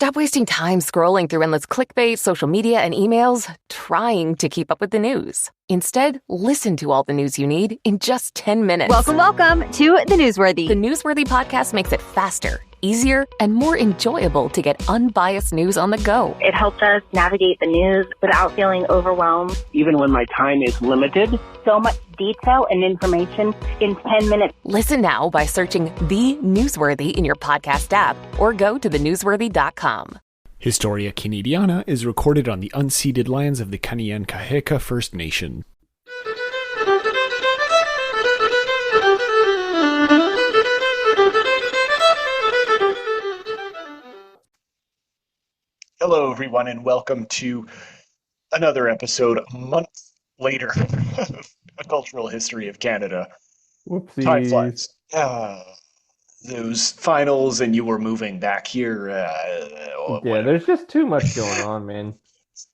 Stop wasting time scrolling through endless clickbait, social media, and emails trying to keep up with the news. Instead, listen to all the news you need in just 10 minutes. Welcome to The Newsworthy. The Newsworthy podcast makes it faster, easier, and more enjoyable to get unbiased news on the go. It helps us navigate the news without feeling overwhelmed. Even when my time is limited. So much detail and information in 10 minutes. Listen now by searching The Newsworthy in your podcast app or go to thenewsworthy.com. Historia Canadiana is recorded on the unceded lands of the Kanien'kehá:ka First Nation. Hello, everyone, and welcome to another episode a month later of A Cultural History of Canada. Whoopsies. Time flies. Those finals, and you were moving back here. There's just too much going on, man.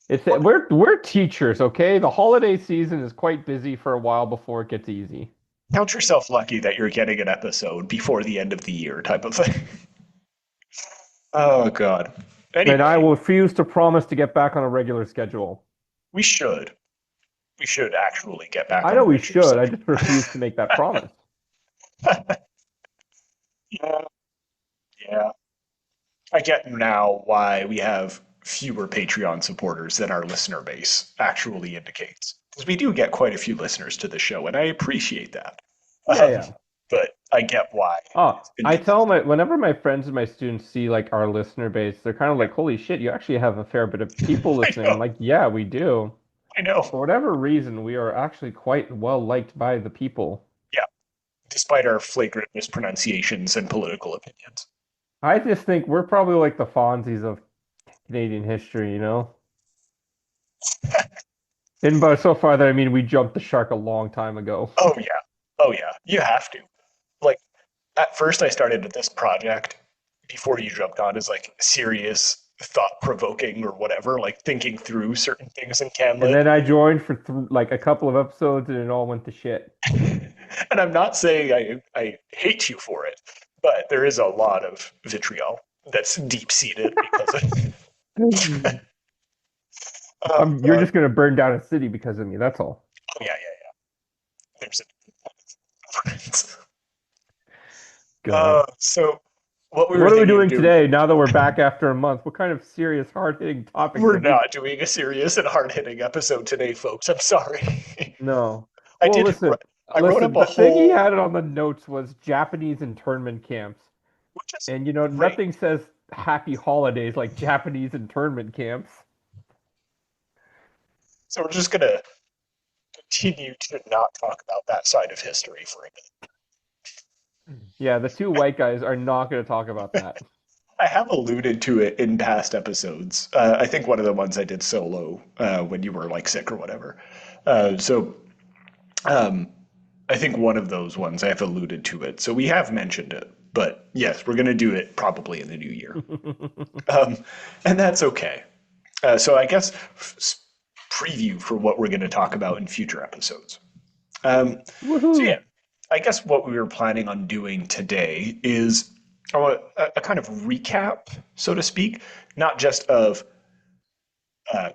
We're teachers, okay? The holiday season is quite busy for a while before it gets easy. Count yourself lucky that you're getting an episode before the end of the year, type of thing. Oh, God. Anyway, And I will refuse to promise to get back on a regular schedule. we should. We should actually get back I on know a we regular should. I schedule. just refuse to make that promise. Yeah. I get now why we have fewer Patreon supporters than our listener base actually indicates. Because we do get quite a few listeners to the show, and I appreciate that. Yeah. But I get why. Oh, I tell whenever my friends and my students see like our listener base, they're kind of like, "Holy shit, you actually have a fair bit of people listening." I'm like, "Yeah, we do." I know. For whatever reason, we are actually quite well liked by the people. Despite our flagrant mispronunciations and political opinions. I just think we're probably like the Fonzies of Canadian history, you know? And by so far that I mean we jumped the shark a long time ago. Oh, yeah. You have to. Like, at first I started with this project, before you jumped on, as like serious, thought-provoking or whatever, like thinking through certain things in Canada. And then I joined for like a couple of episodes and it all went to shit. And I'm not saying I hate you for it, but there is a lot of vitriol that's deep-seated because of... You're just going to burn down a city because of me, that's all. Oh, yeah. There's a difference. So what are we doing today now that we're back after a month? What kind of serious, hard-hitting topics? We're not doing a serious and hard-hitting episode today, folks. I'm sorry. No. I Listen, wrote up the thing he had on the notes was Japanese internment camps. And, nothing says happy holidays like Japanese internment camps. So we're just going to continue to not talk about that side of history for a minute. Yeah, the two white guys are not going to talk about that. I have alluded to it in past episodes. I think one of the ones I did solo when you were like sick or whatever. I think one of those ones I have alluded to it. So we have mentioned it. But yes, we're going to do it probably in the new year. And that's okay. So I guess preview for what we're going to talk about in future episodes. So yeah, I guess what we were planning on doing today is a kind of recap, so to speak, not just of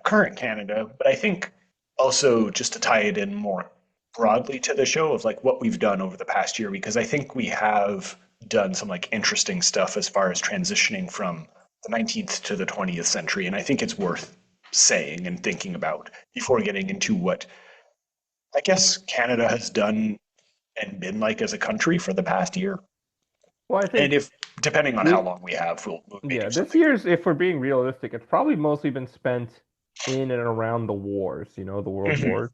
current Canada, but I think also just to tie it in more broadly to the show of like what we've done over the past year, because I think we have done some like interesting stuff as far as transitioning from the 19th to the 20th century. And I think it's worth saying and thinking about before getting into what I guess Canada has done and been like as a country for the past year. Well, I think, and if depending on how long we have, we'll this year's, if we're being realistic, it's probably mostly been spent in and around the wars, the world wars.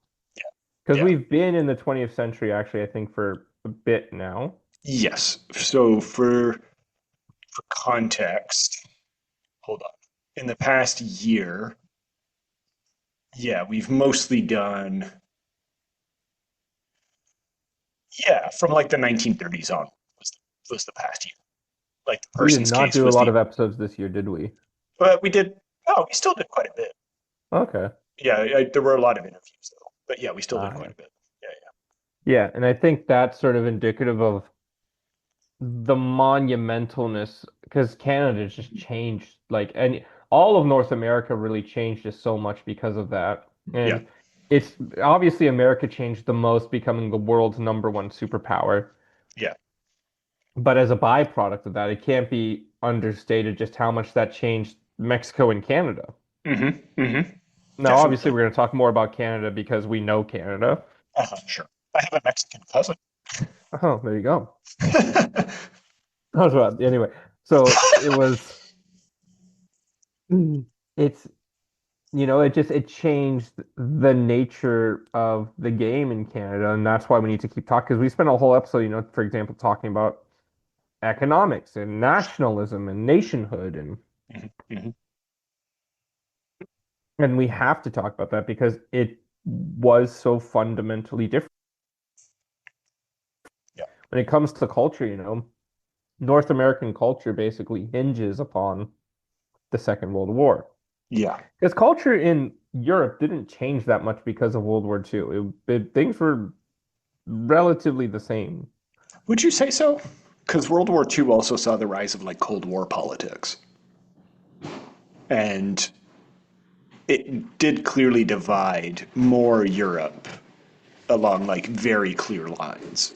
Because we've been in the 20th century, actually, I think, for a bit now. Yes. So for context, hold on. In the past year, we've mostly done, from like the 1930s on was the past year. Like the person's we did not case do a was lot of episodes this year, did we? But we did. Oh, we still did quite a bit. Okay. Yeah, there were a lot of interviews though. But yeah, we still did quite a bit. Yeah, and I think that's sort of indicative of the monumentalness, because Canada just changed, like, and all of North America really changed just so much because of that. Yeah. And it's obviously America changed the most, becoming the world's number one superpower. Yeah. But as a byproduct of that, it can't be understated just how much that changed Mexico and Canada. Now, obviously, Definitely. we're going to talk more about Canada because we know Canada. Sure. I have a Mexican cousin. Oh, there you go. That's right. Anyway, so it was, it's, it changed the nature of the game in Canada, and that's why we need to keep talking because we spent a whole episode, for example, talking about economics and nationalism and nationhood, and Mhm, mhm. and we have to talk about that because it was so fundamentally different Yeah. when it comes to culture. North American culture basically hinges upon the Second World War. Yeah. Because culture in Europe didn't change that much because of World War II. Things were relatively the same. Would you say so? Because World War II also saw the rise of like Cold War politics. And it did clearly divide more Europe along like very clear lines,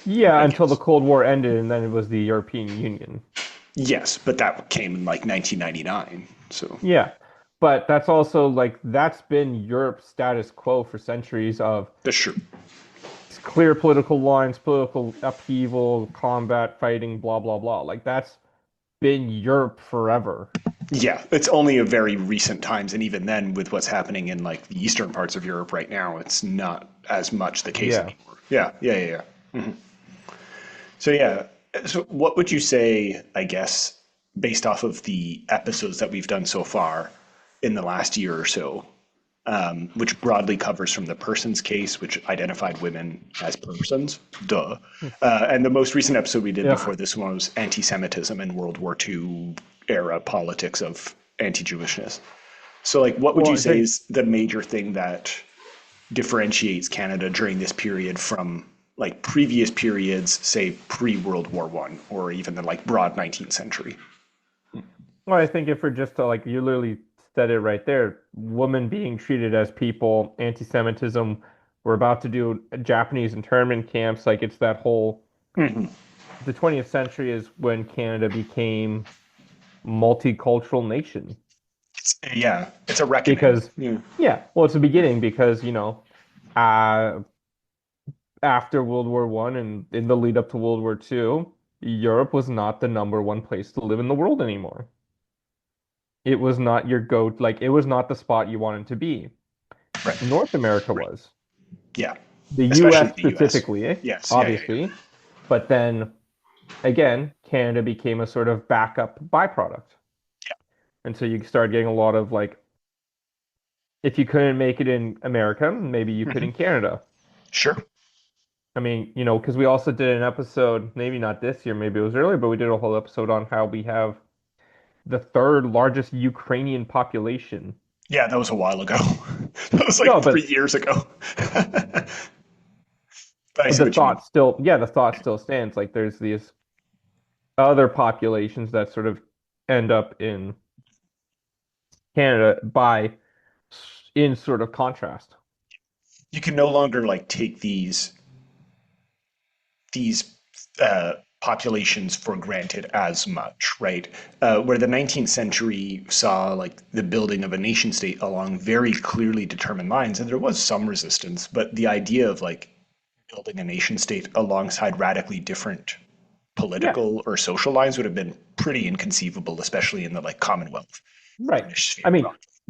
Yeah, I until the guess. Cold War ended, and then it was the European Union. Yes, but that came in like 1999. So Yeah, but that's also like that's been Europe's status quo for centuries of that's true. clear political lines, political upheaval, combat, fighting, blah blah blah. Like that's been Europe forever. Yeah, it's only a very recent times, and even then, with what's happening in like the eastern parts of Europe right now, it's not as much the case Yeah. anymore. Yeah. So yeah, so what would you say, I guess, based off of the episodes that we've done so far in the last year or so, which broadly covers from the person's case, which identified women as persons, duh. And the most recent episode we did Yeah. before this one was anti-Semitism and World War II era politics of anti-Jewishness. So, like, what would Well, you I say think is the major thing that differentiates Canada during this period from like previous periods, say pre-World War One, or even the like broad 19th century? well, I think if we're just to like you literally said it right there, women being treated as people, anti-Semitism, we're about to do Japanese internment camps, like it's that whole the 20th century is when Canada became multicultural nation. Yeah, it's a reckoning. Because Yeah. yeah, well it's the beginning because, uh after World War One and in the lead up to World War Two, Europe was not the number one place to live in the world anymore. It was not your go, like it was not the spot you wanted to be. Right. North America Right. was. Yeah. The Especially US the U.S. specifically, Yes. Yeah. obviously. But then again, Canada became a sort of backup byproduct. And so you start getting a lot of like, if you couldn't make it in America, maybe you could in Canada. Sure. I mean, because we also did an episode, maybe not this year, maybe it was earlier, but we did a whole episode on how we have the third largest Ukrainian population. Yeah, that was a while ago. That was No, like but 3 years ago. But I see the what you mean. thought still, yeah, the thought still stands. Like there's these other populations that sort of end up in Canada in sort of contrast. You can no longer like take these populations for granted as much, right? Where the 19th century saw like the building of a nation state along very clearly determined lines, and there was some resistance, but the idea of like building a nation state alongside radically different Yeah, political or social lines would have been pretty inconceivable, especially in the like Commonwealth right. British I sphere. mean,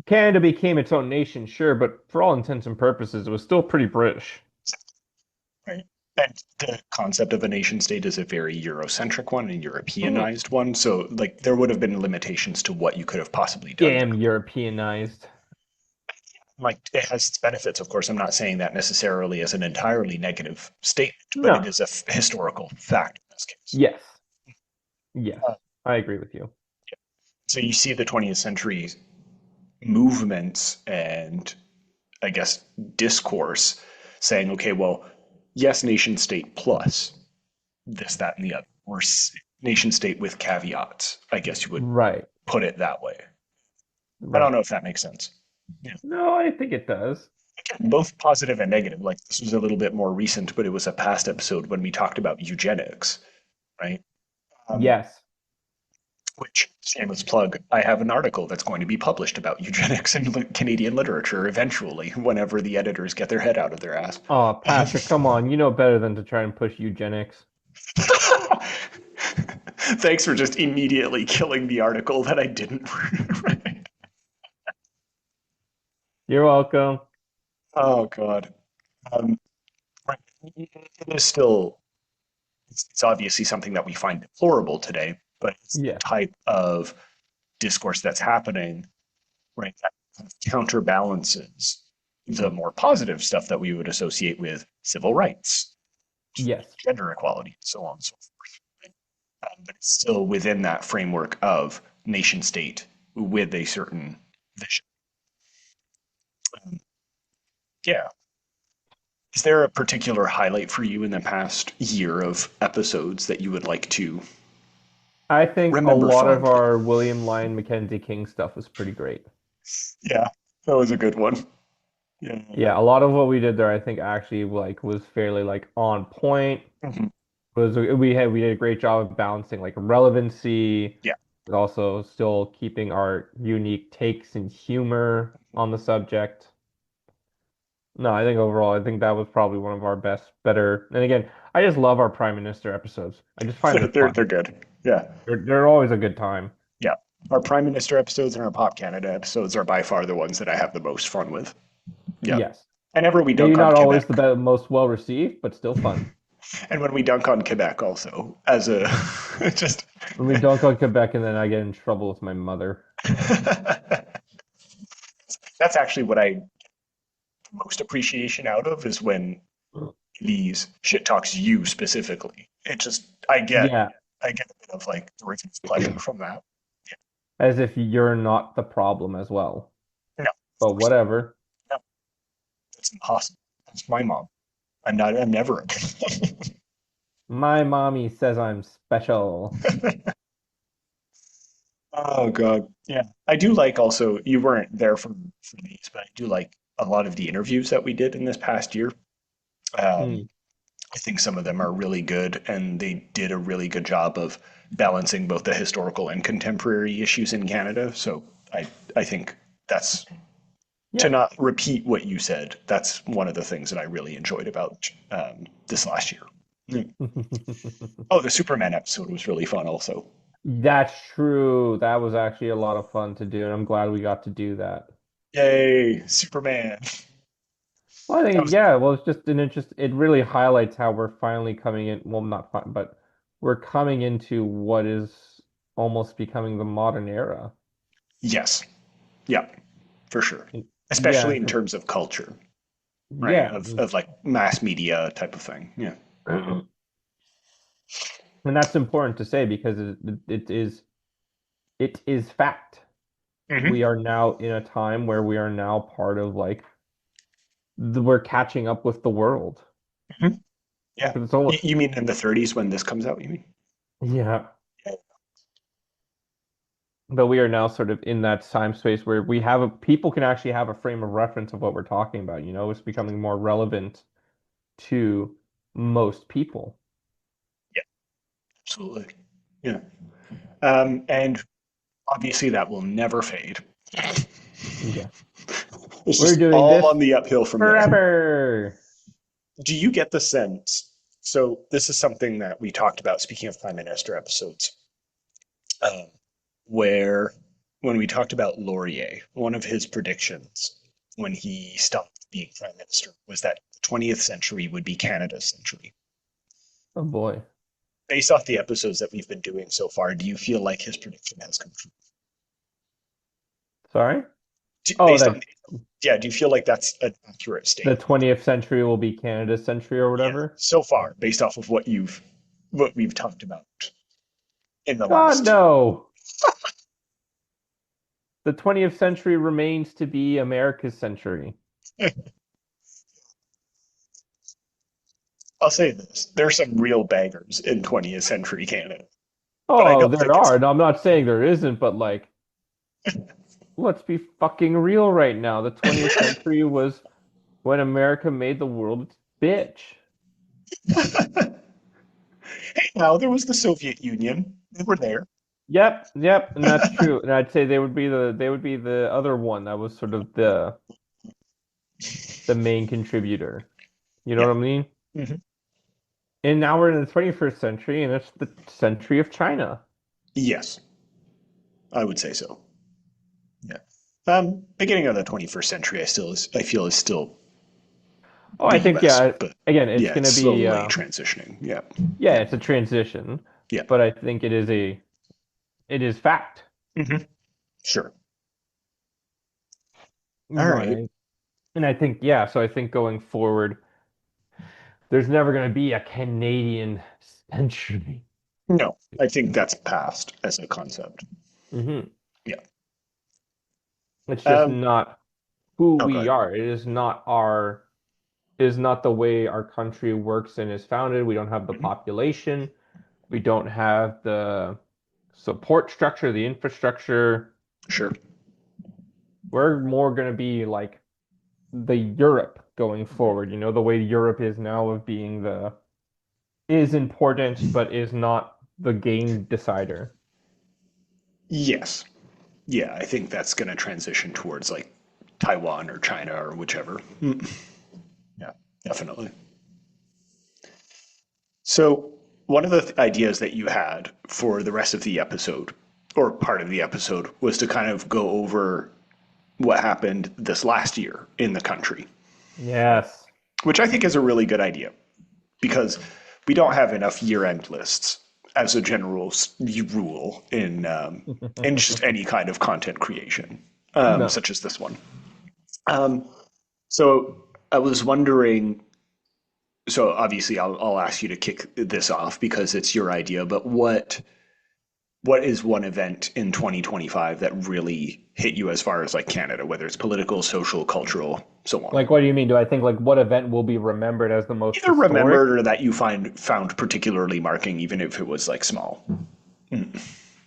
Canada became its own nation, sure, but for all intents and purposes, it was still pretty British. Right. And the concept of a nation state is a very Eurocentric one and Mhm. Europeanized one. So, like, there would have been limitations to what you could have possibly done Damn there. Europeanized. Like, it has its benefits, of course. I'm not saying that necessarily as an entirely negative statement, but it No. is a historical fact in this case. Yes. Yes. Uh, I agree with you. so, you see the 20th century movements and, I guess, discourse saying, okay, well, yes, nation state plus this, that, and the other. or nation state with caveats, I guess you would Right. put it that way. I Right. don't know if that makes sense. Yeah. No, I think it does. Again, both positive and negative. Like this was a little bit more recent, but it was a past episode when we talked about eugenics, right? Yes. Which, shameless plug, I have an article that's going to be published about eugenics in Canadian literature eventually, whenever the editors get their head out of their ass. Oh, Patrick, come on. You know better than to try and push eugenics. Thanks for just immediately killing the article that I didn't write. You're welcome. Oh, God. Um, it is still, it's obviously something that we find deplorable today, but it's the Yeah. type of discourse that's happening, right, that kind of counterbalances the more positive stuff that we would associate with civil rights, Yes. gender equality, so on and so forth. Right? But it's still within that framework of nation state with a certain vision. Yeah. Is there a particular highlight for you in the past year of episodes that you would like to I think a remember lot of fondly? our William Lyon Mackenzie King stuff was pretty great. Yeah, that was a good one. Yeah. Yeah, a lot of what we did there, I think actually was fairly on point. Mhm. We did a great job of balancing relevancy, Yeah. but also still keeping our unique takes and humor on the subject. No, I think overall, I think that was probably one of our better. And again, I just love our Prime Minister episodes. I just find they're They're fun. good. Yeah. They're always a good time. Yeah. Our Prime Minister episodes and our Pop Canada episodes are by far the ones that I have the most fun with. Yeah. Yes. And ever we Maybe dunk on not always Quebec. the most well received, but still fun. And when we dunk on Quebec also, as a just When we dunk on Quebec and then I get in trouble with my mother. that's actually what I most appreciation out of is when these shit talks you specifically. It just Yeah, I get a bit of derivative pleasure from that. as if you're not the problem as well. No, But whatever. no, that's impossible. That's my mom. I'm never My mommy says I'm special. Oh God. Yeah. I do like also you weren't there for these, but I do like a lot of the interviews that we did in this past year. Hmm. I think some of them are really good and they did a really good job of balancing both the historical and contemporary issues in Canada. So I think that's to Yeah. not repeat what you said, that's one of the things that I really enjoyed about this last year. Mm. Oh, the Superman episode was really fun also. That's true. That was actually a lot of fun to do, and I'm glad we got to do that. Yay, Superman. Well, I That think, was yeah, well, it's just it really highlights how we're finally coming in, well, not fun, but we're coming into what is almost becoming the modern era. yes. Yeah, for sure. Yeah, Especially in terms of culture, right? yeah. Of mass media type of thing. Yeah. And that's important to say because it is fact. Hmm. We are now in a time where we are now part of we're catching up with the world. Hmm. Yeah. 'Cause it's almost, You mean in the 30s when this comes out, you mean? yeah. Yeah. But we are now sort of in that time space where people can actually have a frame of reference of what we're talking about. It's becoming more relevant to most people. Yeah, absolutely. Yeah. And obviously that will never fade. Yeah. It's We're just doing all this on the uphill from there. forever. Do you get the sense? So this is something that we talked about, speaking of Prime Minister episodes, um, where when we talked about Laurier, one of his predictions when he stopped being Prime Minister was that the 20th century would be Canada's century. Oh boy. Based off the episodes that we've been doing so far, do you feel like his prediction has come true? Sorry? Oh, Based on, that yeah, do you feel like that's an accurate the statement? 20th century will be Canada's century or Yeah, whatever. so far, based off of what we've talked about in the God, last. no. The 20th century remains to be America's century. I'll say this: there's some real bangers in 20th century Canada, but I Oh, don't there think it's. are. No, I'm not saying there isn't, but like, let's be fucking real right now. The 20th century was when America made the world its bitch. Hey, now there was the Soviet Union. They were there. Yep, yep, and that's true. And I'd say they would be the other one that was sort of the main contributor. You know Yeah. what I mean? Hmm. And now we're in the 21st century, and it's the century of China. Yes, I would say so. Yeah. Beginning of the 21st century, I feel is still Oh, the I think U.S., yeah. but Again, it's yeah, it's gonna be slowly transitioning. Yeah. yeah, Yeah. it's a transition, Yeah. but I think it is fact. Hmm. Sure. All right. Right. And I think yeah. So I think going forward, there's never gonna be a Canadian century. No, I think that's past as a concept. Hmm. Yeah. It's just Um, not who oh, we God. are. It is not our is not the way our country works and is founded. We don't have the Mhm. population. We don't have the support structure, the infrastructure. Sure. We're more going to be like the Europe going forward, the way Europe is now of being the is important but is not the game decider. Yes. Yeah, I think that's going to transition towards like Taiwan or China or whichever. Yeah, definitely. So, one of the ideas that you had for the rest of the episode, or part of the episode, was to kind of go over what happened this last year in the country, Yes. which I think is a really good idea because we don't have enough year-end lists as a general rule in just any kind of content creation, No. such as this one. Um, so I was wondering. So obviously, I'll ask you to kick this off because it's your idea. But what is one event in 2025 that really hit you as far as like Canada, whether it's political, social, cultural, so on? Like, what do you mean? Do I think like what event will be remembered as the most Either historic? remembered or that you found particularly marking, even if it was like small.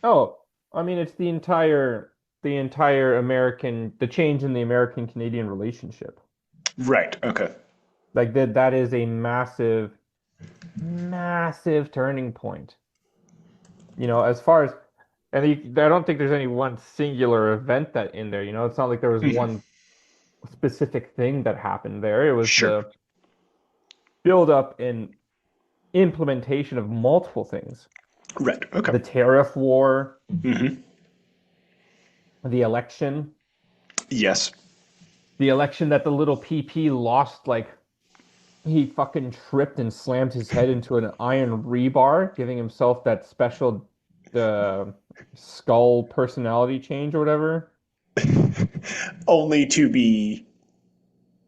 Oh, I mean, it's the entire the change in the American Canadian relationship. Right. Okay. Like that is a massive, massive turning point. As far as, and I don't think there's any one singular event that in there. It's not like there was Mhm. one specific thing that happened there. It was Sure. the build up and implementation of multiple things. Right. Okay. The tariff war, Hmm. the election, Yes. the election that the little PP lost, like he fucking tripped and slammed his head into an iron rebar, giving himself that special the skull personality change or whatever. only to be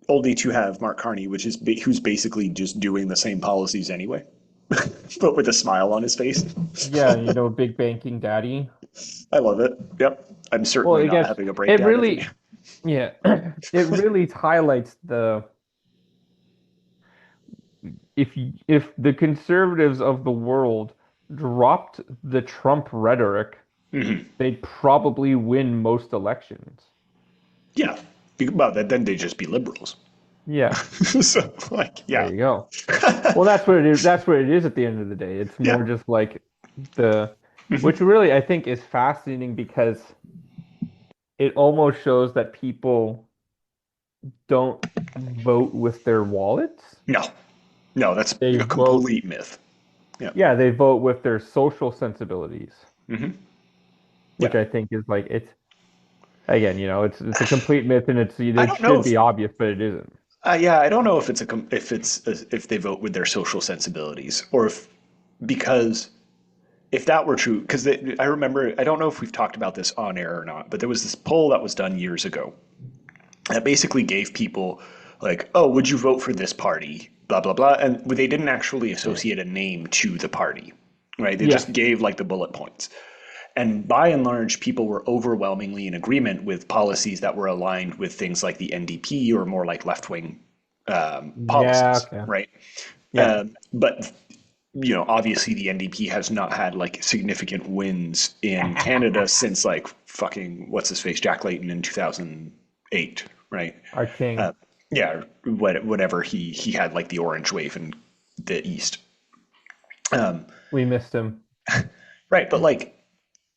only to have Mark Carney, who's basically just doing the same policies anyway, but with a smile on his face. Yeah, big banking daddy. I love it. Yep. I'm Well, certainly I not guess having a it breakdown every day. really, yeah, it really highlights the if the conservatives of the world dropped the Trump rhetoric, Hmm. they'd probably win most elections. Yeah. Well, then they'd just be liberals. Yeah, So, like, there yeah. you go. Well, that's what it is. That's what it is at the end of the day. It's more Yeah. just like the, which Hmm. really I think is fascinating because it almost shows that people don't vote with their wallets. No. No, that's They a vote, complete myth. Yeah. yeah, they vote with their social sensibilities, Hmm. which Yeah. I think is like it's again, it's a complete myth and I it don't know should if be obvious, but it isn't. yeah, I don't know if if they vote with their social sensibilities or if because if that were true, because I remember, I don't know if we've talked about this on air or not, but there was this poll that was done years ago that basically gave people like, oh, would you vote for this party? Blah, blah, blah. And they didn't actually associate a name to the party, right? They Yeah. just gave like the bullet points. And by and large, people were overwhelmingly in agreement with policies that were aligned with things like the NDP or more like left wing Yeah, policies, okay. right? Yeah. But obviously the NDP has not had like significant wins in Canada since like fucking what's his face Jack Layton in 2008, right? Our king. Yeah, whatever he had like the orange wave in the East, We missed him. right? But like,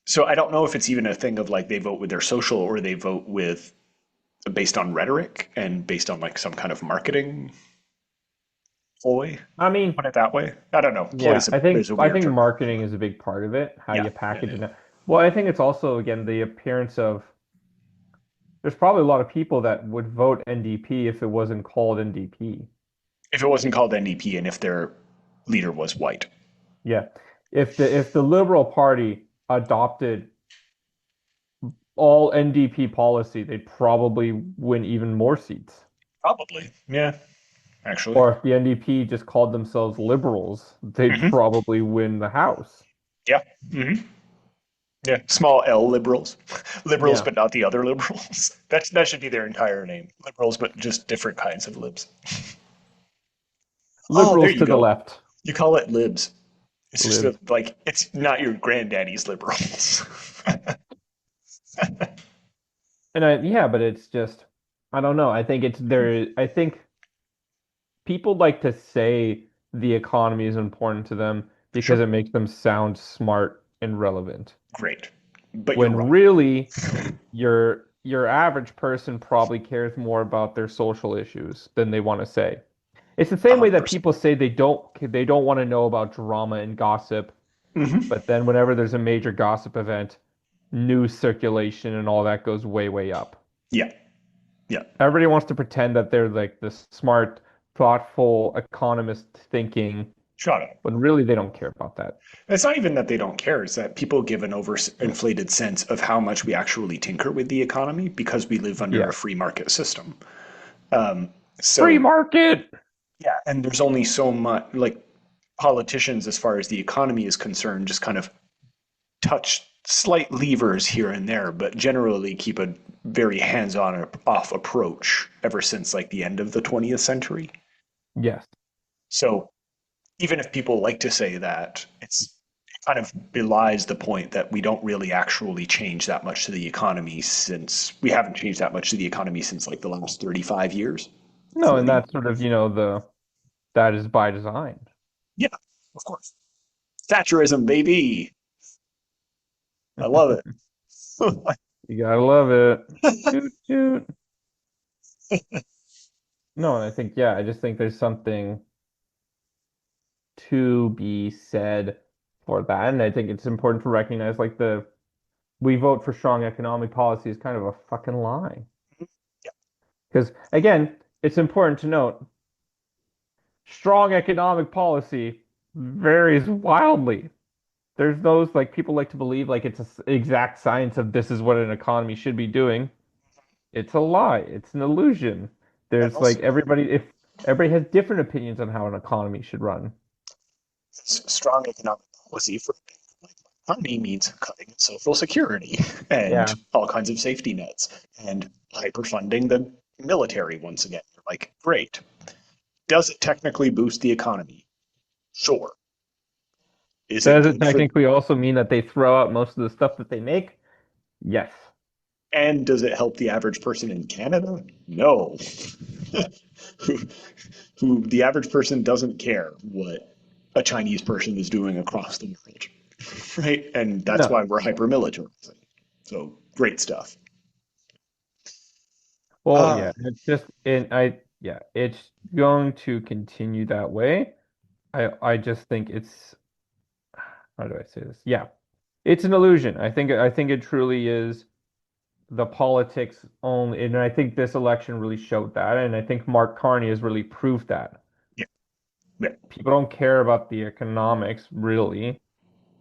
so I don't know if it's even a thing of like they vote with their social or they vote with based on rhetoric and based on like some kind of marketing ploy. I mean, Put it that way. I don't know. Ploy yeah, is I think a I weird think term. marketing is a big part of it, how Yeah, you yeah, package yeah. it. Well, I think it's also again the appearance of there's probably a lot of people that would vote NDP if it wasn't called NDP. If it wasn't called NDP and if their leader was white. Yeah. If the Liberal Party adopted all NDP policy, they'd probably win even more seats. Probably. Yeah, actually. Or if the NDP just called themselves liberals, they'd Hmm. probably win the House. Yeah. Hmm. Yeah. Small L liberals. Liberals, Yeah. but not the other liberals. That should be their entire name. Liberals, but just different kinds of libs. Oh, there Liberals you to the go. left. You call it libs. It's just Libs. like, it's not your granddaddy's liberals. Yeah, but it's just I don't know. I think it's there. I think people like to say the economy is important to them because Sure. it makes them sound smart and relevant. Great. But you're When wrong. really your average person probably cares more about their social issues than they want to say. It's the same way that 100%. people say they don't want to know about drama and gossip, Hmm. but then whenever there's a major gossip event, news circulation and all that goes way, way up. Yeah. Yeah. Everybody wants to pretend that they're like this smart, thoughtful economist thinking, Shut up. when really they don't care about that. It's not even that they don't care, it's that people give an overinflated sense of how much we actually tinker with the economy because we live under Yeah. a free market system. Free So, market. yeah, and there's only so much, like, politicians, as far as the economy is concerned, just kind of touch slight levers here and there, but generally keep a very hands on off approach ever since, like, the end of the 20th century. Yes. So, even if people like to say that, it kind of belies the point that we don't really actually change that much to the economy since we haven't changed that much to the economy since like the last 35 years, No, and 40. that's sort of, that is by design. Yeah, of course. Thatcherism, baby. I love it. You gotta love it. Toot toot. No, and I think, yeah, I just think there's something to be said for that. And I think it's important to recognize like we vote for strong economic policy is kind of a fucking lie. Yeah. Because again, it's important to note strong economic policy varies wildly. There's those like people like to believe like it's an exact science of this is what an economy should be doing. It's a lie. It's an illusion. And There's like also, everybody has different opinions on how an economy should run. strong economic policy for economy means cutting social security and Yeah. all kinds of safety nets and hyperfunding the military once again. You're like, great. Does it technically boost the economy? Sure. Is it Does it good for, technically also mean that they throw out most of the stuff that they make? Yes. and does it help the average person in Canada? No. who, who the average person doesn't care what a Chinese person is doing across the world, right? And that's No. why we're hyper militarizing. So great stuff. Well, Uh, yeah, it's going to continue that way. I just think it's how do I say this? Yeah. It's an illusion. I think it truly is the politics only, and I think this election really showed that, and I think Mark Carney has really proved that. yeah, yeah. People don't care about the economics, really.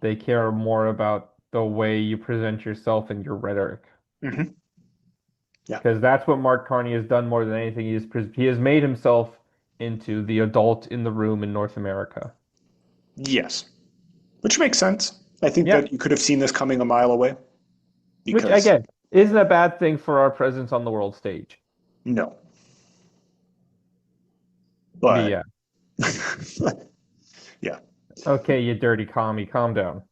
They care more about the way you present yourself and your rhetoric. Hmm. Yeah. Because that's what Mark Carney has done more than anything. He has made himself into the adult in the room in North America. Yes. Which makes sense. I think Yeah, that you could have seen this coming a mile away which because again isn't a bad thing for our presence on the world stage. no. But But yeah, Yeah. Okay, you dirty commie, calm down.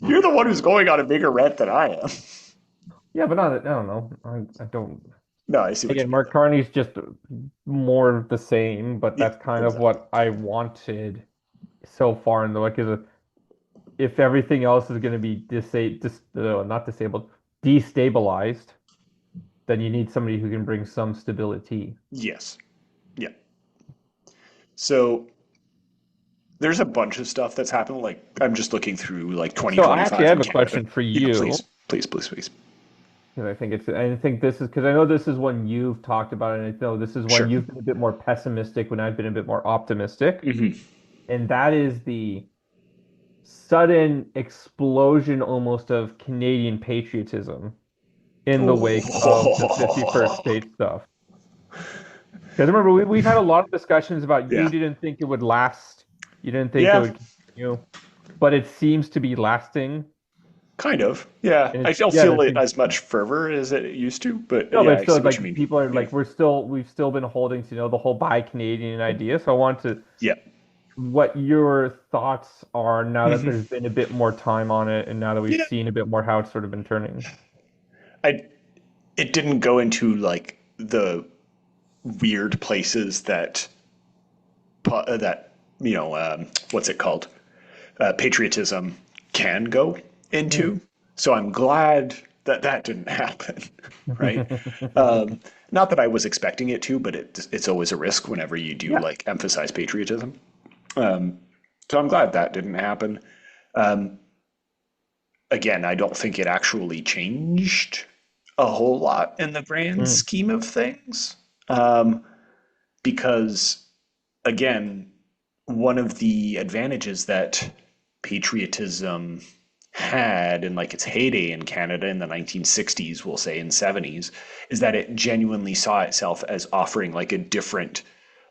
You're the one who's going on a bigger rant than I am. Yeah, but not, I don't know. I don't. No, I see what you Again, mean, Mark Carney's just more of the same, but though. Yeah, that's kind of exactly. what I wanted so far in the book. Is if everything else is going to be not disabled, destabilized, then you need somebody who can bring some stability. Yes. Yeah. So there's a bunch of stuff that's happened. Like I'm just looking through like So I actually 2025 have in a Canada. question for Yeah, you. please, please, please, please. Because I think this is because I know this is one you've talked about, and I know this is one Sure. you've been a bit more pessimistic when I've been a bit more optimistic, Hmm. and that is the sudden explosion almost of Canadian patriotism in the wake of the 51st Oh, state stuff. Because remember, we've had a lot of discussions about you yeah. didn't think it would last, you didn't think it Yeah, would continue, but it seems to be lasting. kind of. Yeah. And I it's, don't yeah, feel the it thing, as much fervor as it used to, but no, yeah, but I still, see what you like mean. people are Yeah. like, we've still been holding to, the whole buy Canadian idea. So I want to, Yeah. what your thoughts are now that Hmm. there's been a bit more time on it and now that we've Yeah. seen a bit more how it's sort of been turning. I it didn't go into like the weird places that that what's it called, patriotism can go into. So I'm glad that that didn't happen, right? Not that I was expecting it to, but it's always a risk whenever you do Yeah. like emphasize patriotism. So I'm glad that didn't happen. Again, I don't think it actually changed a whole lot in the grand Mm. scheme of things, um, because again, one of the advantages that patriotism had in like its heyday in Canada in the 1960s, we'll say in 70s, is that it genuinely saw itself as offering like a different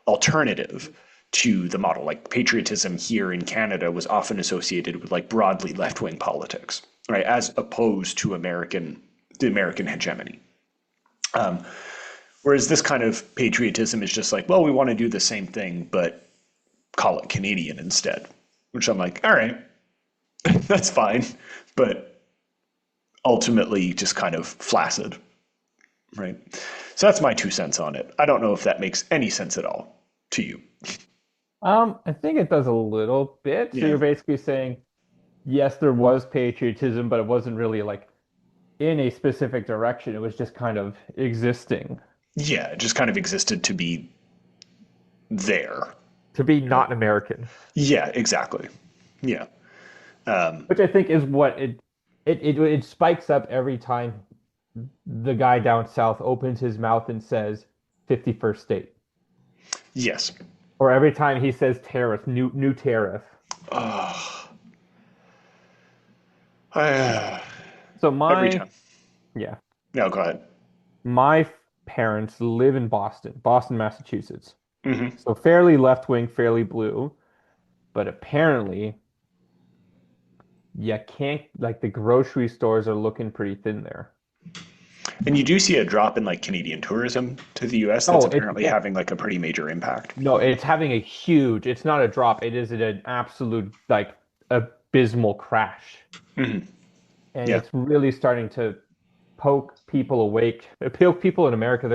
alternative to the model. Like patriotism here in Canada was often associated with like broadly left-wing politics, right? As opposed to the American hegemony. Whereas this kind of patriotism is just like, well, we want to do the same thing, but call it Canadian instead. Which I'm like, all right, that's fine, but ultimately just kind of flaccid, right? So that's my 2 cents on it. I don't know if that makes any sense at all to you. I think it does a little bit. So Yeah. you're basically saying, yes, there was patriotism, but it wasn't really like in a specific direction. It was just kind of existing Yeah, it just kind of existed to be there. to be Right. not American, Yeah, exactly. Yeah. which I think is what it spikes up every time the guy down south opens his mouth and says 51st state, Yes. or every time he says tariff, new tariff. Uh, So every my time. yeah, No, go ahead. my parents live in Boston, Massachusetts. Hmm. So fairly left wing, fairly blue, but apparently you can't like the grocery stores are looking pretty thin there. And you do see a drop in like Canadian tourism to the US that's Oh, apparently having like a pretty major impact. no, it's having a huge, it's not a drop, it is an absolute like abysmal crash. Hmm. And Yeah. it's really starting to poke people awake. Poke people in America,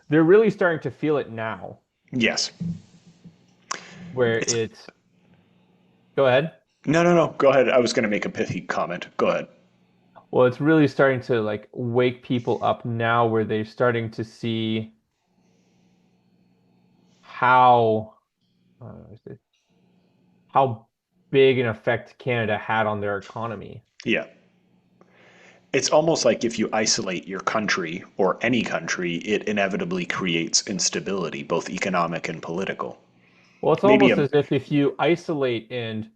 they're really starting to feel it now, Yes. where It's it's go ahead. no, no, no. Go ahead. I was going to make a pithy comment. Go ahead. Well, it's really starting to like wake people up now where they're starting to see how uh, how big an effect Canada had on their economy. Yeah. It's almost like if you isolate your country or any country, it inevitably creates instability, both economic and political. Well, it's Maybe almost a as if you isolate and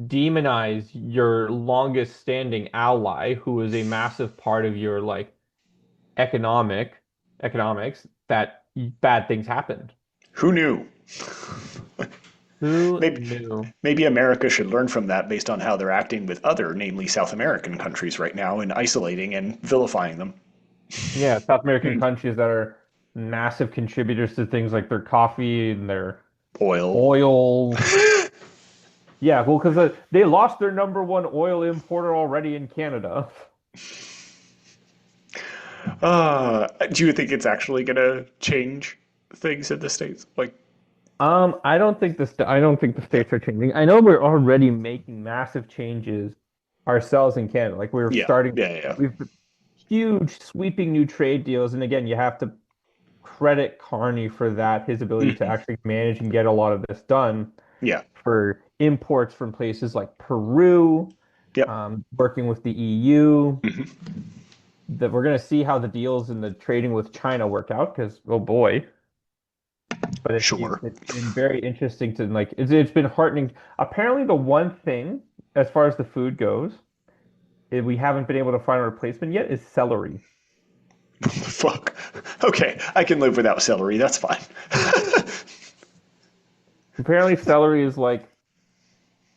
demonize your longest standing ally, who is a massive part of your like economic economics, that bad things happened. who knew? Who Maybe knew? maybe America should learn from that based on how they're acting with other, namely South American countries right now, and isolating and vilifying them. Yeah, South American countries that are massive contributors to things like their coffee and their Oil. oil. Yeah, well, because they lost their number one oil importer already in Canada. Do you think it's actually gonna change things in the States? Like, I don't think the yeah, states are changing. I know we're already making massive changes ourselves in Canada. Like yeah, yeah, yeah. we've huge sweeping new trade deals, and again, you have to credit Carney for that, his ability to Mhm. actually manage and get a lot of this done Yeah. for imports from places like Peru, Yep. working with the EU. Hmm. That we're going to see how the deals and the trading with China work out because, oh boy. But Sure. it's been very interesting to like it's been heartening. Apparently, the one thing as far as the food goes, we haven't been able to find a replacement yet is celery. Fuck. Okay, I can live without celery. That's fine. Apparently, celery is like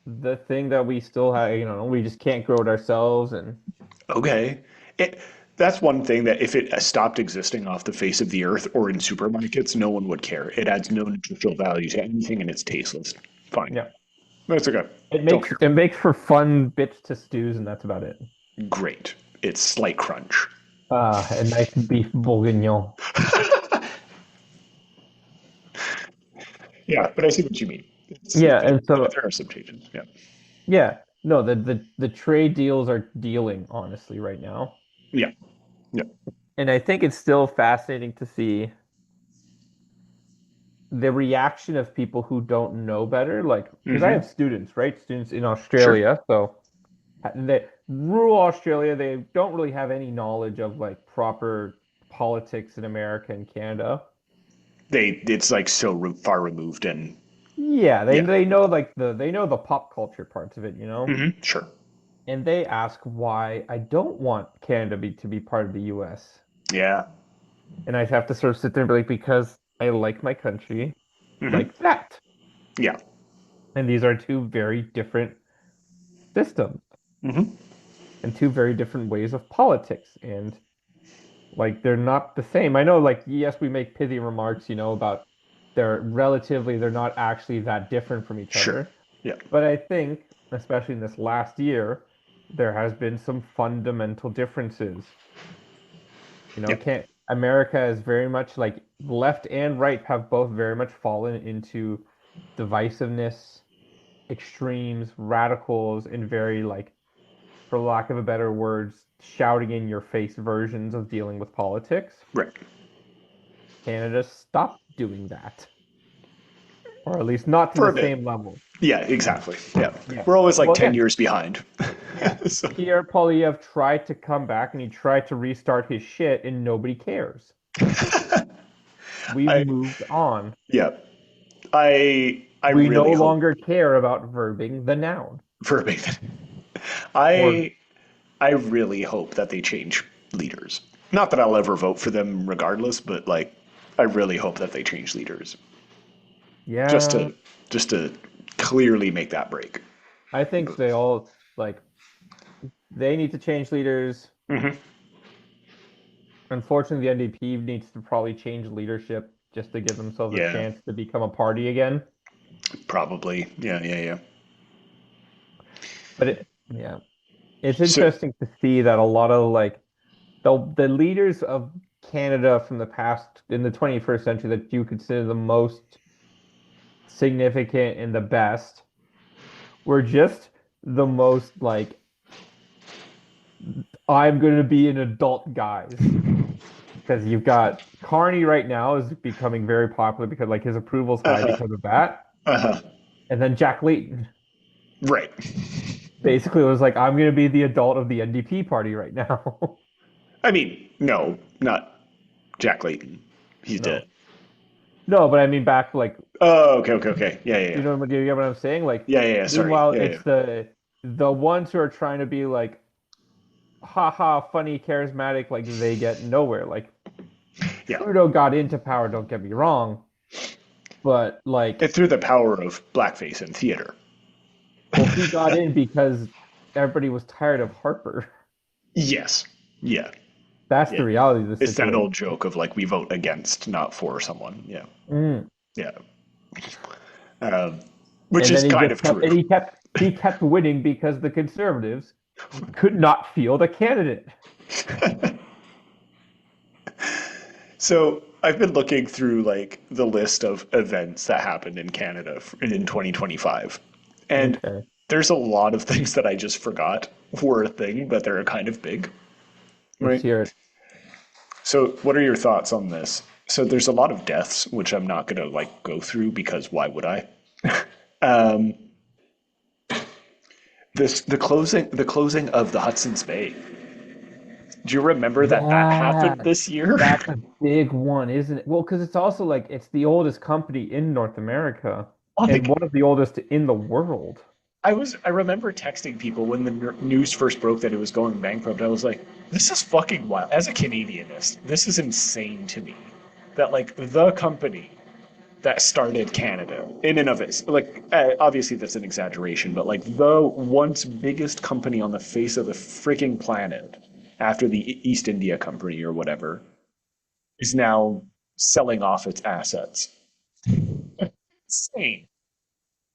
the thing that we still have, you know, we just can't grow it ourselves. And Okay. It, that's one thing that if it stopped existing off the face of the earth or in supermarkets, no one would care. It adds no nutritional value to anything and it's tasteless. Fine. yeah, That's okay. Don't care. it makes for fun bits to stews, and that's about it. Great. It's slight crunch. A nice beef bourguignon. Yeah, but I see what you mean. Yeah, and so There are some changes. Yeah. yeah, no, the trade deals are dealing honestly right now, Yeah. Yeah. and I think it's still fascinating to see the reaction of people who don't know better. Like, because I Hmm. have students, right? Students in Sure. Australia, so they rural Australia, they don't really have any knowledge of like proper politics in America and Canada. It's like so far removed and Yeah, yeah. they know like they know the pop culture parts of it, you know? Sure. And they ask why I don't want Canada to be part of the US. Yeah. And I have to sort of sit there and be like, because I like my country Hmm. like that. Yeah. And these are two very different systems Hmm. and two very different ways of politics. And like they're not the same. I know, like, yes, we make pithy remarks, you know, about they're not actually that different from each Sure. other. Yeah. But I think, especially in this last year, there has been some fundamental differences. You know, Yeah. can't America is very much like left and right have both very much fallen into divisiveness, extremes, radicals, and very like, for lack of a better words, shouting in your face versions of dealing with politics. Right. Canada stopped doing that, or at least not to For the a bit. same level. Yeah, exactly. Yeah. Yeah. We're always like Well, 10 again, years behind. yeah. So, Pierre Poilievre tried to come back and he tried to restart his shit, and nobody cares. We've I moved on. yeah. I We no really hope longer care about verbing the noun. verbatim. Or I I really hope that they change leaders. Not that I'll ever vote for them regardless, but like I really hope that they change leaders. Just yeah, to just to clearly make that break. I think they all like they need to change leaders. Hmm. Unfortunately, the NDP needs to probably change leadership just to give themselves a Yeah, chance to become a party again. probably. Yeah, yeah, yeah. But yeah, it's So, interesting to see that a lot of like the leaders of Canada from the past in the 21st century that you consider the most significant and the best were just the most like I'm going to be an adult guys. Because you've got Carney right now is becoming very popular because like his approval's high uh-huh, because of that. uh-huh. And then Jack Layton Right. basically was like, I'm going to be the adult of the NDP party right now. I mean, no, not Jack Layton. He's No. dead. No, but I mean back like Oh, okay, okay, okay. Yeah, yeah, yeah. you get what I'm saying? Like Yeah, yeah, yeah. Sorry. meanwhile Yeah, it's yeah. the ones who are trying to be like haha funny charismatic like they get nowhere. Like Yeah. Trudeau got into power, don't get me wrong, but like And through the power of blackface and theater. well he got in because everybody was tired of Harper. Yes. Yeah. That's Yeah. the reality of the It's that situation. old joke of like we vote against, not for someone. Yeah. Mm. Yeah. Um, which And is then kind of true. he kept winning because the conservatives could not field a candidate. So I've been looking through like the list of events that happened in Canada in 2025, and Okay. there's a lot of things that I just forgot were a thing, but they're kind of big, Let's right? hear it. So what are your thoughts on this? So there's a lot of deaths, which I'm not gonna like go through because why would I? Um, the closing of the Hudson's Bay. Do you remember that Yeah, happened this year? that's a big one, isn't it? Well, because it's also like it's the oldest company in North America and Like one of the oldest in the world. I remember texting people when the news first broke that it was going bankrupt. I was like, this is fucking wild. As a Canadianist, this is insane to me. That like the company that started Canada in and of it, like obviously that's an exaggeration, but like the once biggest company on the face of the freaking planet after the East India Company or whatever is now selling off its assets. Insane,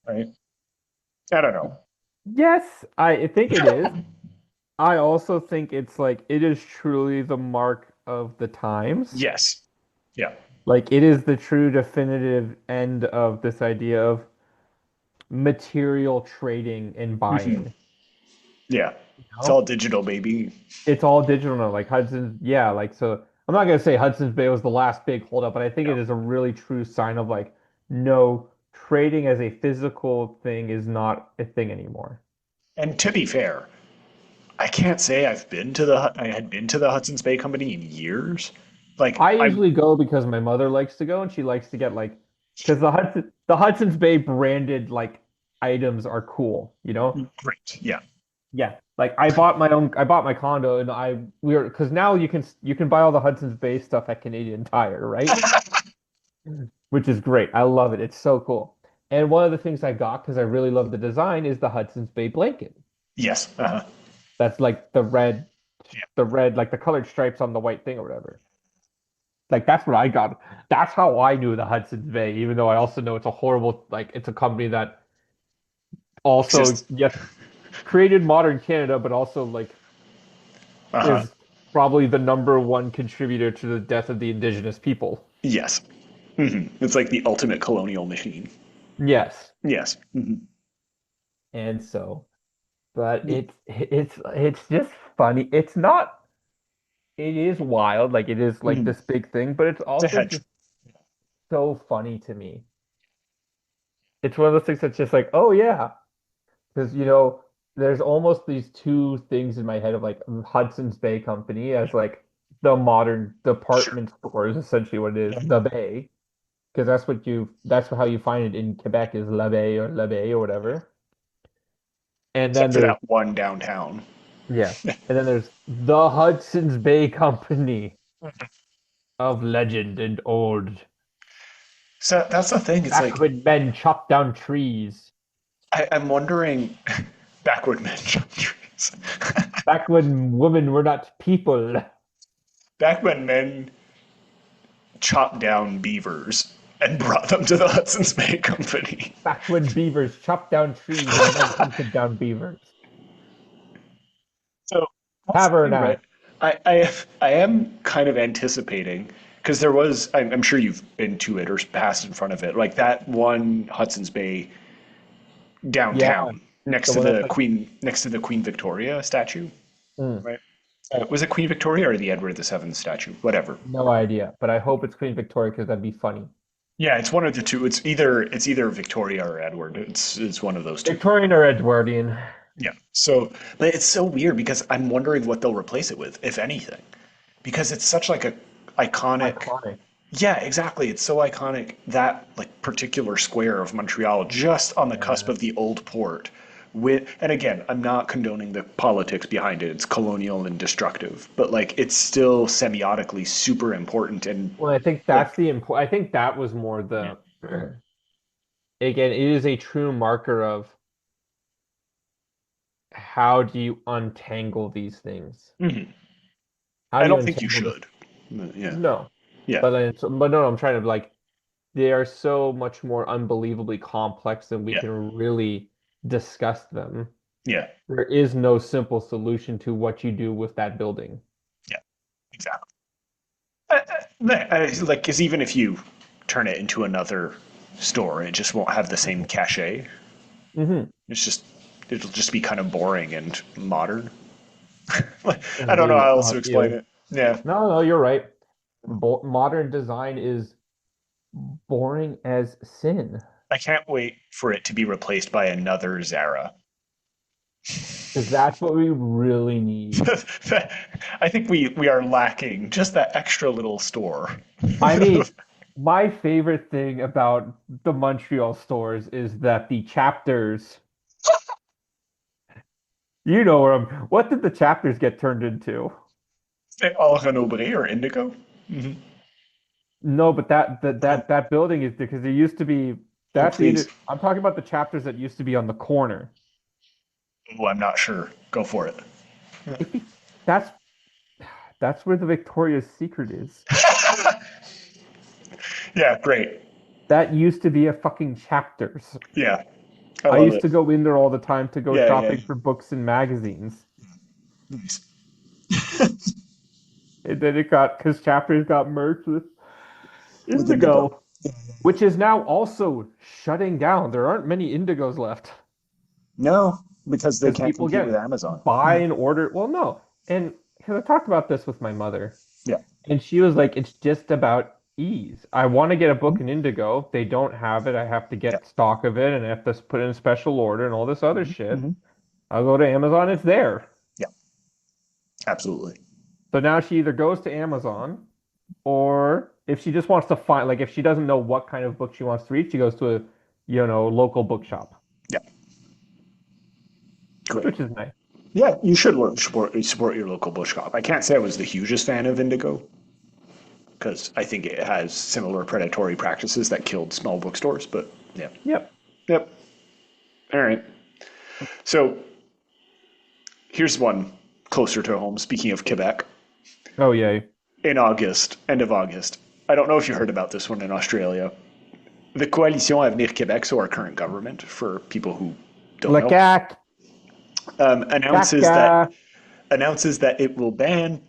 right? I don't know. Yes, I think it is. I also think it's like it is truly the mark of the times. Yes. Yeah. Like it is the true definitive end of this idea of material trading and Mhm. buying. Yeah. You It's all know? digital, baby. It's all digital now. Like Hudson's, yeah, like so I'm not gonna say Hudson's Bay was the last big holdup, but I think it Yeah. is a really true sign of like, no, trading as a physical thing is not a thing anymore. And to be fair, I can't say I had been to the Hudson's Bay Company in years. Like I I usually go because my mother likes to go and she likes to get like because the Hudson's Bay branded like items are cool, you know? great. Yeah. Yeah. Like I bought my condo and we were because now you can buy all the Hudson's Bay stuff at Canadian Tire, right? Which is great. I love it. It's so cool. And one of the things I got because I really love the design is the Hudson's Bay blanket. Yes. Uh-huh. That's like Yeah. the red, like the colored stripes on the white thing or whatever. Like that's what I got. That's how I knew the Hudson's Bay, even though I also know it's a horrible, like it's a company that also, Exists. yes, created modern Canada, but also like Uh-huh. is probably the number one contributor to the death of the indigenous people. Yes. It's like the ultimate colonial machine. Yes. Yes. And so, but it's just funny. It's not, it is wild, like it is like this big thing, but it's It's a also hedge. just so funny to me. It's one of those things that's just like, oh yeah. Because there's almost these two things in my head of like Hudson's Bay Company as like the modern Sure. department store is essentially what it is, the Bay. Because that's how you find it in Quebec is La Bay or La Bay or whatever. And then Except for there's that one downtown. yeah. And then there's the Hudson's Bay Company of legend and old. So that's the thing. It's Back like when men chopped down trees. I'm wondering backward men jump trees. Back when women were not people. Back when men chopped down beavers and brought them to the Hudson's Bay Company. Back when beavers chopped down trees and men hunted down beavers. So that's the thing, right? Tavernacle. I am kind of anticipating because there was I'm sure you've been to it or passed in front of it like that one Hudson's Bay Yeah, downtown the one that's like, Next to the Queen Victoria statue, mm, right? Was it Queen Victoria or the Edward the Seventh statue? Whatever. no idea. But I hope it's Queen Victoria because that'd be funny. Yeah, it's one of the two. It's either Victoria or Edward. It's one of those two. Victorian or Edwardian? Yeah. So, but it's so weird because I'm wondering what they'll replace it with, if anything, because it's such like a iconic. Iconic. Yeah, exactly. It's so iconic that like particular square of Montreal, just on the cusp Yeah. of the old port. And again, I'm not condoning the politics behind it. It's colonial and destructive, but like it's still semiotically super important and Well, I think like that's the important. I think that was more yeah, the again, it is a true marker of how do you untangle these things? hmm How I do you don't think you untangle this? should. Yeah. No, Yeah. but no, I'm trying to like they are so much more unbelievably complex than we Yeah. can really discuss them. Yeah. There is no simple solution to what you do with that building. Yeah. Exactly. Like, because even if you turn it into another store, it just won't have the same cachet. Mm-hmm. It's just, it'll just be kind of boring and modern. I don't know Maybe how else to explain appeal. it. Yeah. No, you're right. Modern design is boring as sin. I can't wait for it to be replaced by another Zara. Because that's what we really need. I think we are lacking just that extra little store. I mean, my favorite thing about the Montreal stores is that the chapters, you know, what did the chapters get turned into? All Renobré or Indigo? No, but that that Oh, that that building is because there used to be oh, that's please. I'm talking about the chapters that used to be on the corner. Oh, I'm not sure. Go for it. That's that's where the Victoria's Secret is. Yeah, great. That used to be a fucking chapters. Yeah, I I love used it. to go in there all the time to go Yeah, yeah. shopping for books and magazines. Nice. And then it got because chapters got merged with With Indigo. Indigo, which is now also shutting down. There aren't many Indigos left No, because they because can't people compete with get Amazon. buy and order. Well, no, and because I talked about this with my mother, Yeah. and she was like, "It's just about ease. I want to get a book in Indigo. They don't have it. I have to Yeah. get stock of it, and I have to put in a special order and all this other shit. Hmm. I'll go to Amazon. It's there." Yeah, absolutely. So now she either goes to Amazon or if she just wants to find, like, if she doesn't know what kind of book she wants to read, she goes to a, local bookshop, Yeah, great. which is nice. Yeah, you should support your local bookshop. I can't say I was the hugest fan of Indigo because I think it has similar predatory practices that killed small bookstores. But yeah, Yep. yep. All right. So here's one closer to home. Speaking of Quebec, Oh, yay. in August, end of August. I don't know if you heard about this one in Australia. The Coalition Avenir Québec, so our current government, for people who don't Le know, cac, announces that caca. it will ban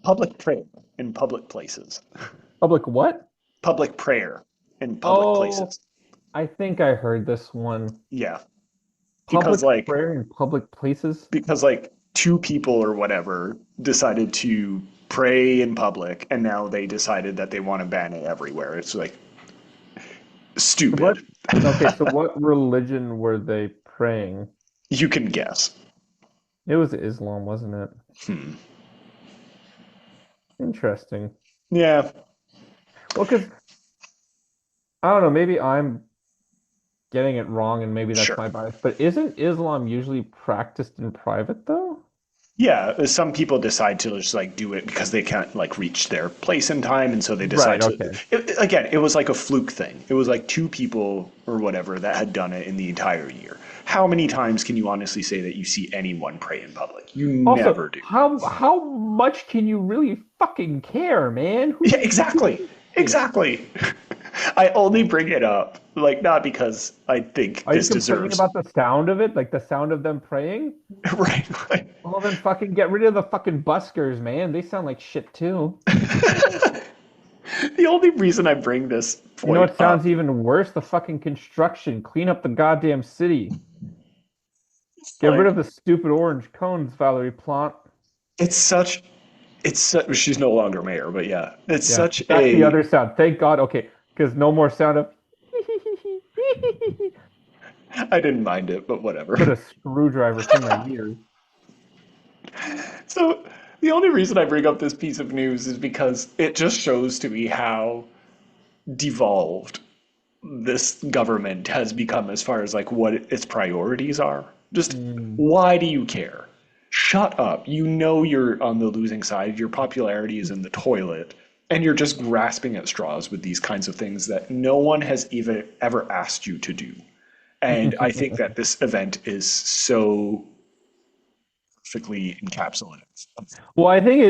public prayer in public places. Public what? Public prayer in public Oh, places. I think I heard this one. Yeah, because Public like prayer in public places? two people or whatever decided to pray in public, and now they decided that they want to ban it everywhere. It's like What? stupid. Okay, so what religion were they praying? You can guess. It was Islam, wasn't it? Hmm. Interesting. Yeah. Well, because I don't know, maybe I'm getting it wrong and maybe that's Sure. my bias, but isn't Islam usually practiced in private though? Yeah, some people decide to just like do it because they can't like reach their place in time, and so they decide Right, to. okay. Again, it was like a fluke thing. It was like two people or whatever that had done it in the entire year. How many times can you honestly say that you see anyone pray in public? You never Also, do. how much can you really fucking care, man? Yeah, exactly. Exactly. I only bring it up like not because I think Are you this complaining deserves about the sound of it? Like the sound of them praying? right. Well, then fucking get rid of the fucking buskers, man. They sound like shit too. The only reason I bring this You know point what up, sounds even worse? The fucking construction. Clean up the goddamn city. Get rid like, of the stupid orange cones, Valerie Plante. it's such she's no longer mayor, but yeah, it's Yeah, such that's the a other sound. Thank God. Okay, because no more sound of I didn't mind it, but whatever. put a screwdriver through my ears. So the only reason I bring up this piece of news is because it just shows to me how devolved this government has become as far as like what its priorities are. Just why do you care? Shut up. You know you're on the losing side. Your popularity is in the toilet. And you're just grasping at straws with these kinds of things that no one has even ever asked you to do. And I think that this event is so perfectly encapsulates. Well, I think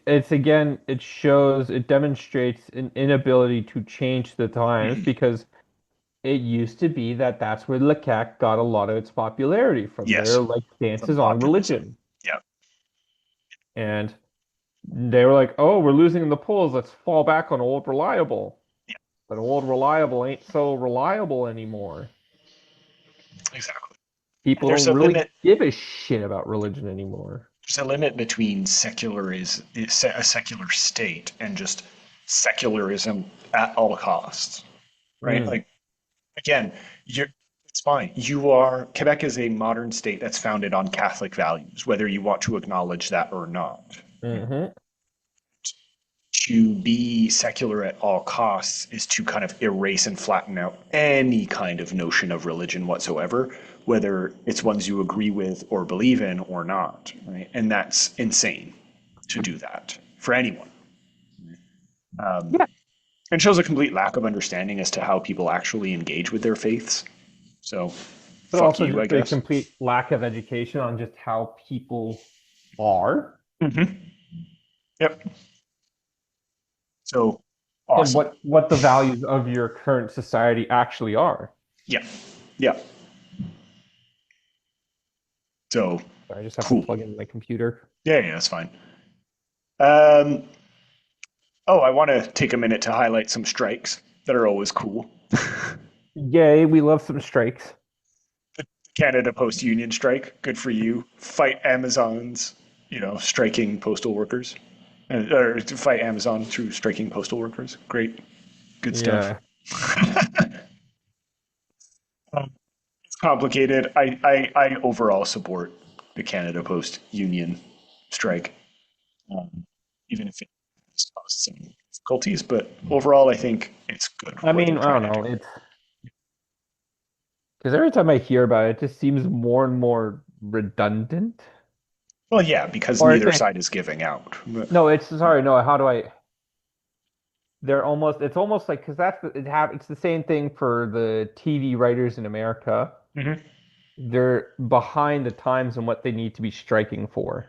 it's again, it demonstrates an inability to change the times because it used to be that that's where Le Cac got a lot of its popularity from Yes, their like from stances on populism. religion. Yeah, And they were like, "Oh, we're losing the polls. Let's fall back on old reliable." yeah, But old reliable ain't so reliable anymore. exactly. People There's don't a really limit. give a shit about religion anymore. There's a limit between a secular state and just secularism at all costs, right? Mm, Like again, you're it's fine. You are Quebec is a modern state that's founded on Catholic values, whether you want to acknowledge that or not. hmm To be secular at all costs is to kind of erase and flatten out any kind of notion of religion whatsoever, whether it's ones you agree with or believe in or not, right? And that's insane to do that for anyone. Yeah, And shows a complete lack of understanding as to how people actually engage with their faiths. So, but fuck also you, I just a guess. complete lack of education on just how people are Mm-hmm. Yep. So, and awesome. what the values of your current society actually are. Yeah. Yeah. So, I just have to cool. plug in my computer. Yeah, yeah, that's fine. Um, oh, I want to take a minute to highlight some strikes that are always cool. Yay, we love some strikes. Canada Post Union strike, good for you. Fight Amazon's, striking postal workers, or to fight Amazon through striking postal workers. Great, good stuff. Yeah. It's complicated. I overall support the Canada Post Union strike, even if it has caused some difficulties. But overall, I think it's good I what they're mean, I trying don't to know. do. It's because every time I hear about it, it just seems more and more redundant. Well, yeah, because Or neither it's side is giving out. But, no, it's sorry, no, how do I it's almost like because it's the same thing for the TV writers in America. Mhm. They're behind the times and what they need to be striking for.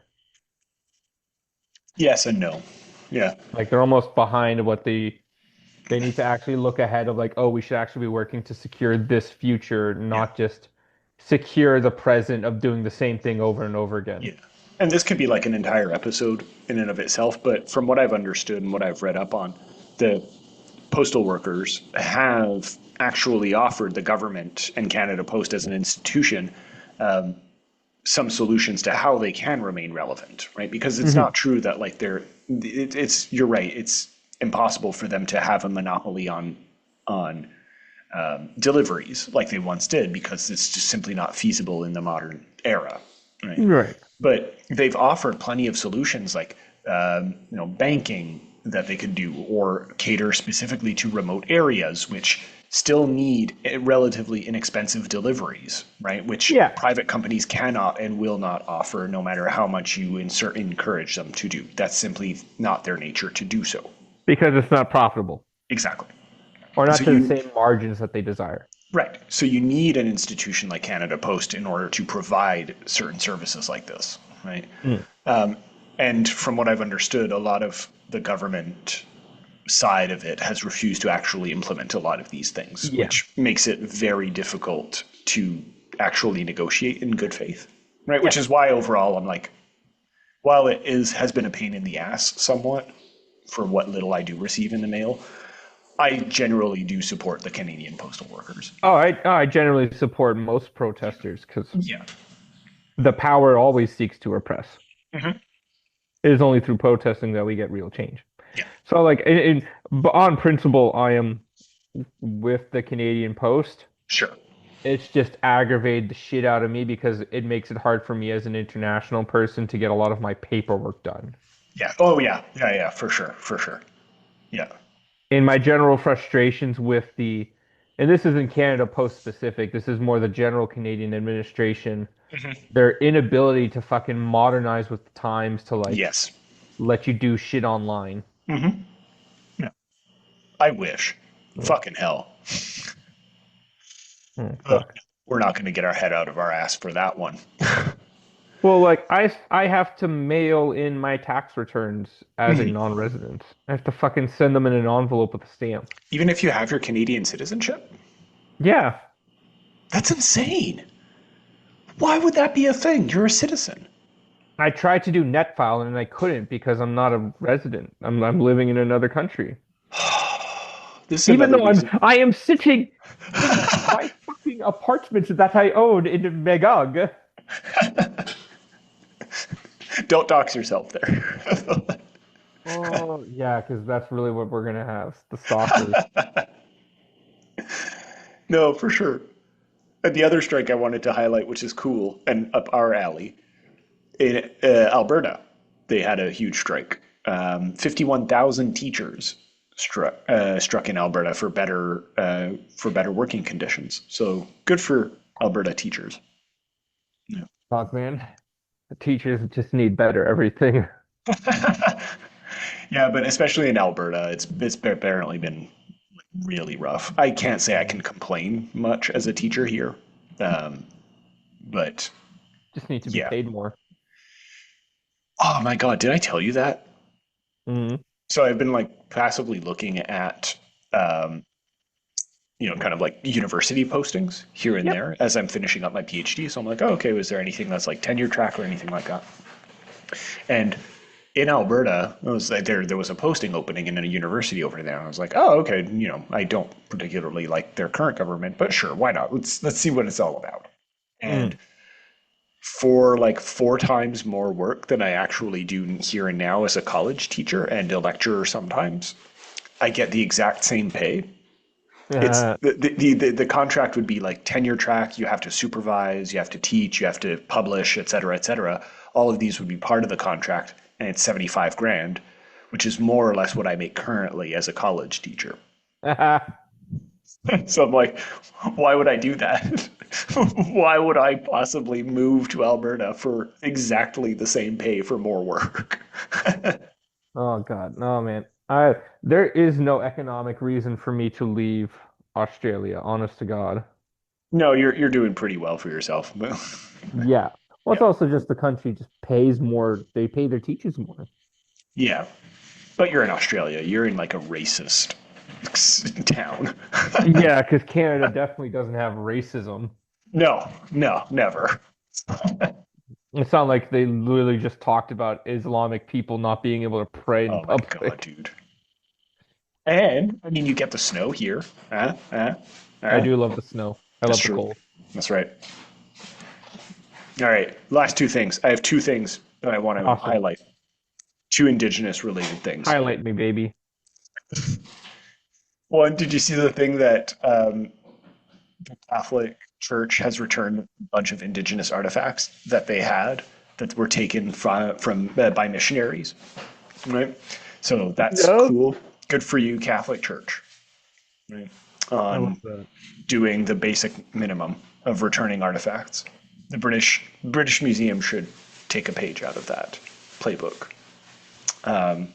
Yes and no. Yeah. Like they're almost behind what they need to actually look ahead of like, oh, we should actually be working to secure this future, Yeah. not just secure the present of doing the same thing over and over again. Yeah. And this could be like an entire episode in and of itself, but from what I've understood and what I've read up on, the postal workers have actually offered the government and Canada Post as an institution some solutions to how they can remain relevant, right? Because it's hmm not true that like it's you're right, it's impossible for them to have a monopoly on deliveries like they once did because it's just simply not feasible in the modern era, right? Right. But they've offered plenty of solutions like banking that they could do or cater specifically to remote areas which still need relatively inexpensive deliveries, right? Which Yeah, private companies cannot and will not offer no matter how much you encourage them to do. That's simply not their nature to do so. because it's not profitable Exactly. or not So to the you same margins that they desire. Right. So you need an institution like Canada Post in order to provide certain services like this, right? Mm. And from what I've understood, a lot of the government side of it has refused to actually implement a lot of these things, Yeah. which makes it very difficult to actually negotiate in good faith, right? Which Yeah. is why overall I'm like, while it has been a pain in the ass somewhat for what little I do receive in the mail, I generally do support the Canadian postal workers. I generally support most protesters because Yeah. the power always seeks to oppress. Mhm. It is only through protesting that we get real change. Yeah. So, like, on principle, I am with the Canadian Post. Sure. It's just aggravated the shit out of me because it makes it hard for me as an international person to get a lot of my paperwork done. Yeah. Oh, yeah. Yeah, yeah, for sure. For sure. Yeah. In my general frustrations with and this isn't Canada Post specific, this is more the general Canadian administration, their inability to fucking modernize with the times to like Yes. let you do shit online. Yeah. I wish. Fucking hell. Oh, Ugh. fuck. We're not going to get our head out of our ass for that one. Well, like I have to mail in my tax returns as a Mhm. non-resident. I have to fucking send them in an envelope with a stamp. Even if you have your Canadian citizenship? Yeah, That's insane. Why would that be a thing? You're a citizen. I tried to do net filing and I couldn't because I'm not a resident. I'm living in another country. This is Even another though reason. I am sitting in my fucking apartment that I own in Magog. Don't dox yourself there. Oh yeah, because that's really what we're gonna have. The stalkers. No, for sure. And the other strike I wanted to highlight, which is cool and up our alley, in Alberta, they had a huge strike. 51,000 teachers struck in Alberta for better working conditions. So good for Alberta teachers. Yeah. Fuck man. The teachers just need better everything. Yeah, but especially in Alberta, it's apparently been really rough. I can't say I can complain much as a teacher here, um, but Just need to be yeah. paid more. Oh my God, did I tell you that? Hmm. So I've been like passively looking at, um, kind of like university postings here and Yep. there as I'm finishing up my PhD. So I'm like, oh, okay, was there anything that's like tenure track or anything like that? And in Alberta, it was like there was a posting opening in a university over there. And I was like, oh, okay, I don't particularly like their current government, but sure, why not? Let's see what it's all about. And Mm. for like 4 times more work than I actually do here and now as a college teacher and a lecturer sometimes, I get the exact same pay. It's the contract would be like tenure track. You have to supervise, you have to teach, you have to publish, et cetera, et cetera. All of these would be part of the contract, and it's 75 grand, which is more or less what I make currently as a college teacher. So I'm like, why would I do that? Why would I possibly move to Alberta for exactly the same pay for more work? Oh God, no man. I There is no economic reason for me to leave Australia, honest to God. No, you're doing pretty well for yourself. Yeah. Well, it's Yeah. also just the country just pays more. They pay their teachers more. Yeah. But you're in Australia. You're in like a racist town. Yeah, because Canada definitely doesn't have racism. No, no, never. It's not like they literally just talked about Islamic people not being able to pray in Oh my God, public. dude. And I mean, you get the snow here. I Huh? do love the snow. I That's love the true. cold. That's right. All right. Last two things. I have two things that I want to Awesome. highlight. Two indigenous related things. Highlight me, baby. One, did you see the thing that the Catholic Church has returned a bunch of indigenous artifacts that they had that were taken from by missionaries, right? So that's No. cool. Good for you, Catholic Church, right? I love On that. doing the basic minimum of returning artifacts. The British Museum should take a page out of that playbook. Um,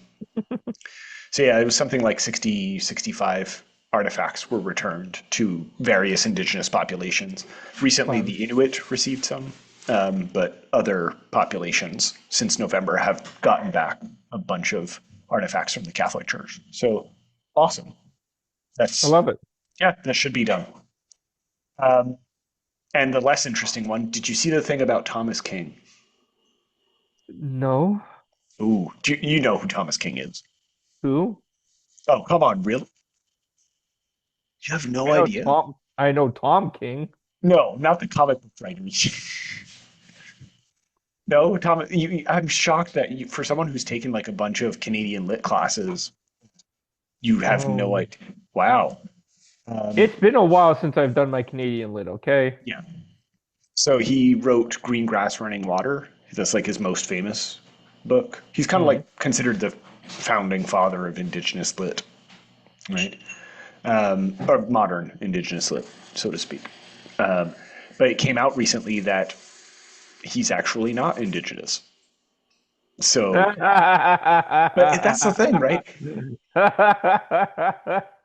so yeah, it was something like 60, 65 artifacts were returned to various indigenous populations. Recently, Fun. the Inuit received some, but other populations since November have gotten back a bunch of artifacts from the Catholic Church. So awesome. I That's love it. Yeah, that should be done. Um, and the less interesting one, did you see the thing about Thomas King? No. Ooh, you know who Thomas King is? Who? Oh, come on, really? You have no I know idea? Tom. I know Tom King. No, not the comic book writer. No, Tom, I'm shocked that for someone who's taken like a bunch of Canadian lit classes, you have no Oh. idea. Wow. Um, It's been a while since I've done my Canadian lit, okay? yeah. So he wrote Green Grass Running Water. That's like his most famous book. He's kind of Mhm. like considered the founding father of Indigenous lit, right? Or modern Indigenous lit, so to speak. Um, but it came out recently that he's actually not Indigenous. So, but that's the thing, right?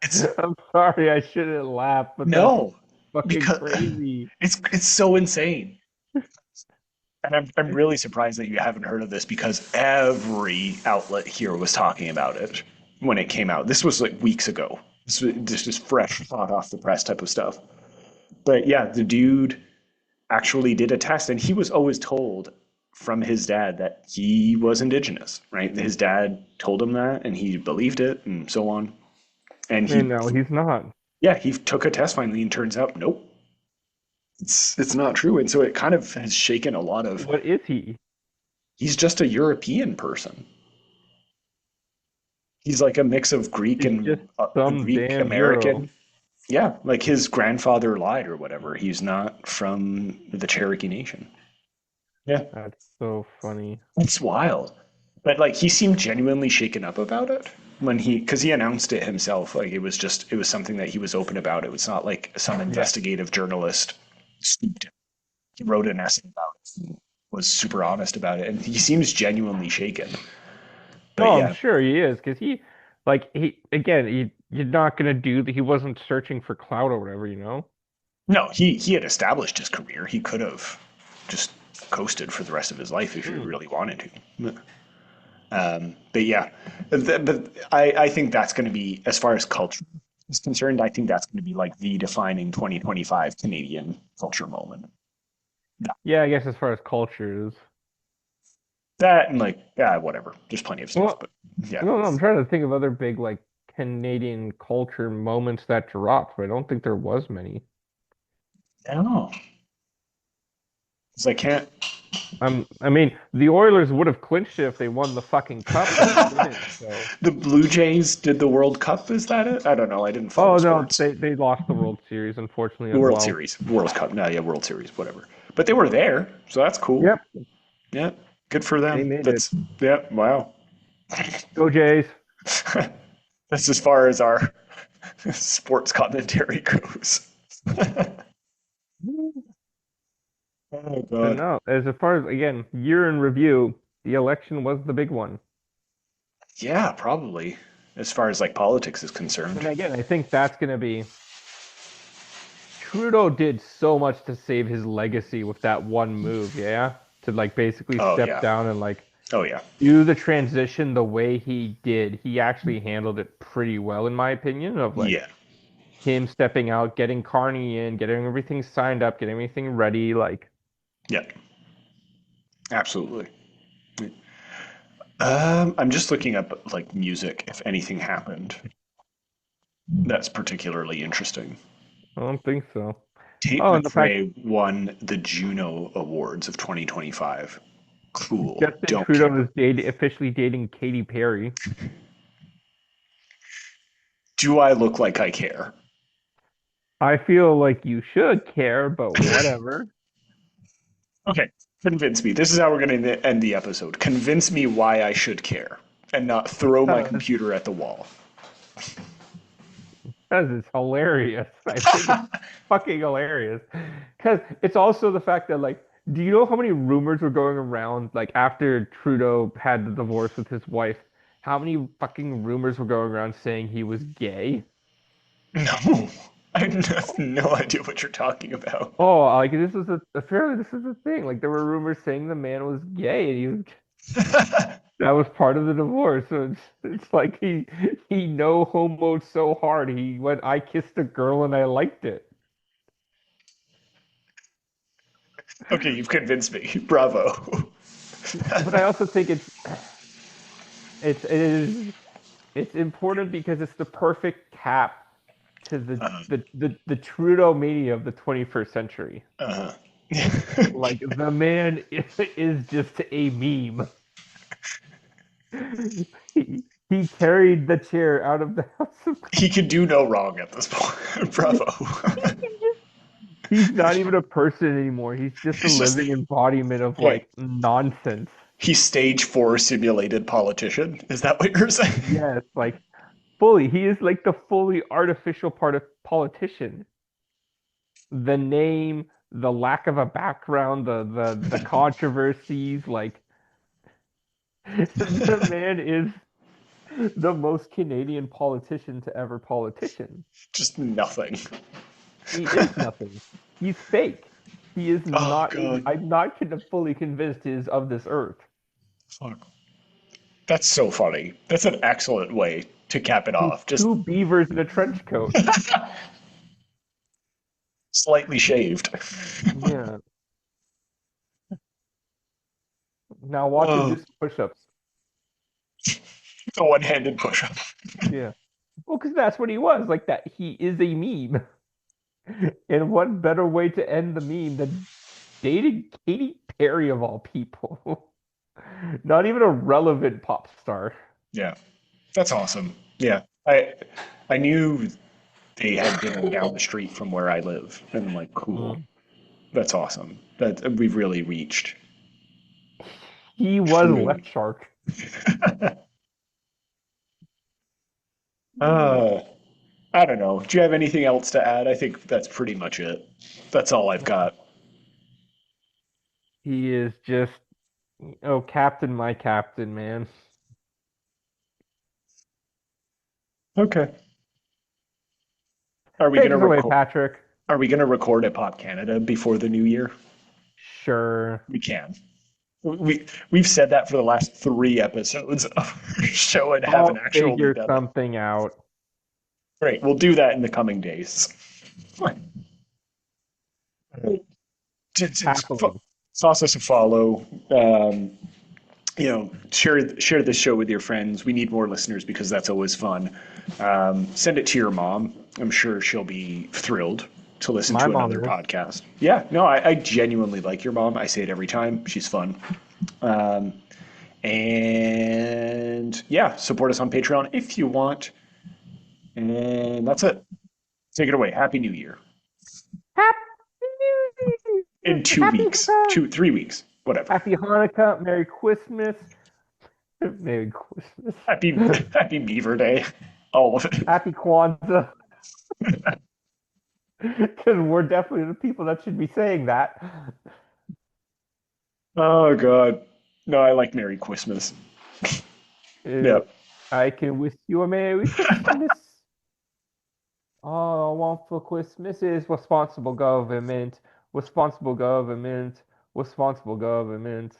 It's I'm sorry, I shouldn't laugh, but that's no, fucking because crazy. it's so insane. And I'm really surprised that you haven't heard of this because every outlet here was talking about it when it came out. This was like weeks ago. This was fresh, hot off the press type of stuff. But yeah, the dude actually did a test, and he was always told from his dad that he was indigenous, right? His dad told him that, and he believed it, and so on. And And no, he's not. yeah, he took a test finally, and turns out, nope, it's not true. And so it kind of has shaken a lot of. What is he? He's just a European person. He's like a mix of Greek He's and just a some Greek damn American. Euro. Yeah, like his grandfather lied or whatever. He's not from the Cherokee Nation. Yeah, That's so funny. it's wild. But like he seemed genuinely shaken up about it when because he announced it himself. Like it was something that he was open about. It was not like some investigative journalist scooped him. He wrote an essay about it and was super honest about it. And he seems genuinely shaken. But Oh, I'm yeah, sure he is, because you're not gonna do that. He wasn't searching for clout or whatever, you know? no, he had established his career. He could have just coasted for the rest of his life if he really wanted to. But yeah, but I think that's going to be, as far as culture is concerned, I think that's going to be like the defining 2025 Canadian culture moment. Yeah, I guess as far as culture is. That and like, yeah, whatever. There's plenty of stuff, Well, but yeah. no, I'm trying to think of other big like Canadian culture moments that dropped, but I don't think there was many. No. Because I can't. I mean, the Oilers would have clinched it if they won the fucking cup, but they didn't. So, The Blue Jays did the World Cup. Is that it? I don't know. I didn't follow oh no, sports. they lost the World Series unfortunately The as World well. Series, World Cup. No, yeah, World Series, whatever. But they were there, so that's cool. Yep, Yeah, good for they them. made it. That's yeah, wow. Go Jays. That's as far as our sports commentary goes. Oh But God. no, as far as again, year in review, the election was the big one. Yeah, probably. As far as like politics is And concerned. again, I think that's going to be Trudeau did so much to save his legacy with that one move, yeah? To like basically Oh step yeah. down and like Oh yeah. do the transition the way he did. He actually handled it pretty well, in my opinion, of like Yeah. him stepping out, getting Carney in, getting everything signed up, getting everything ready. Like, Yeah. Absolutely. I'm just looking up like music, if anything happened. That's particularly interesting. I don't think so. Tate Oh, and the fact McRae won the Juno Awards of 2025. Cool. Justin Don't Trudeau care. is officially dating Katy Perry. Do I look like I care? I feel like you should care, but whatever. Okay, convince me. This is how we're going to end the episode. Convince me why I should care and not throw my computer at the wall. Because it's hilarious. I think it's fucking hilarious. Because it's also the fact that, like, do you know how many rumors were going around, like, after Trudeau had the divorce with his wife? How many fucking rumors were going around saying he was gay? No, I have no idea what you're talking about. Oh, like, apparently this is a thing. Like, there were rumors saying the man was gay and he was that was part of the divorce. So it's like he no homoed so hard. He went, I kissed a girl and I liked it. Okay, you've convinced me. Bravo. But I also think it's important because it's the perfect cap to the Trudeau mania of the 21st century. Uh-huh. Like the man is just a meme. He carried the chair out of the House of He can do no wrong at this point. Bravo. He's not even a person anymore. He's just He's a just living embodiment of like nonsense. He's stage 4 simulated politician. Is that what you're saying? Yes, like fully. He is like the fully artificial part of politician. The name, the lack of a background, the controversies, like the man is the most Canadian politician to ever politician. Just nothing. He is nothing. He's fake. He is Oh not. god. I'm not fully convinced he is of this earth. Fuck. That's so funny. That's an excellent way to cap it He's off. Just two beavers in a trench coat. slightly shaved. Yeah. Now watch him do Oh, some push-ups. the one-handed push-up. Yeah. Well, because that's what he was. Like that. He is a meme. And what better way to end the meme than dating Katy Perry of all people? Not even a relevant pop star. Yeah, that's awesome. Yeah, I knew they had dinner down the street from where I live, and I'm like, cool. That's awesome. That we've really reached He was true. Left Shark. uh, I don't know. Do you have anything else to add? I think that's pretty much it. That's all I've got. He is just, oh, Captain, my Captain, man. Okay. Are we Take gonna us away, record? Patrick. Are we gonna record at Pop Canada before the new year? Sure. We can. We've said that for the last 3 episodes of our show and haven't I'll actually figure done it. something out. Great. We'll do that in the coming days. Happily. Toss us a follow. Share this show with your friends. We need more listeners because that's always fun. Send it to your mom. I'm sure she'll be thrilled to listen My to mom another is. podcast. Yeah, no, I genuinely like your mom. I say it every time. She's fun. And yeah, support us on Patreon if you want. And that's it. Take it away. Happy New Year. Happy In 2 weeks, 3 weeks, whatever. Happy Hanukkah, Merry Christmas. Merry Christmas. Happy Beaver Day. All of it. Happy Kwanzaa. Because we're definitely the people that should be saying that. Oh God. No, I like Merry Christmas. Uh, Yep. I can wish you a Merry Christmas. All I want for Christmas is responsible government, responsible government, responsible government.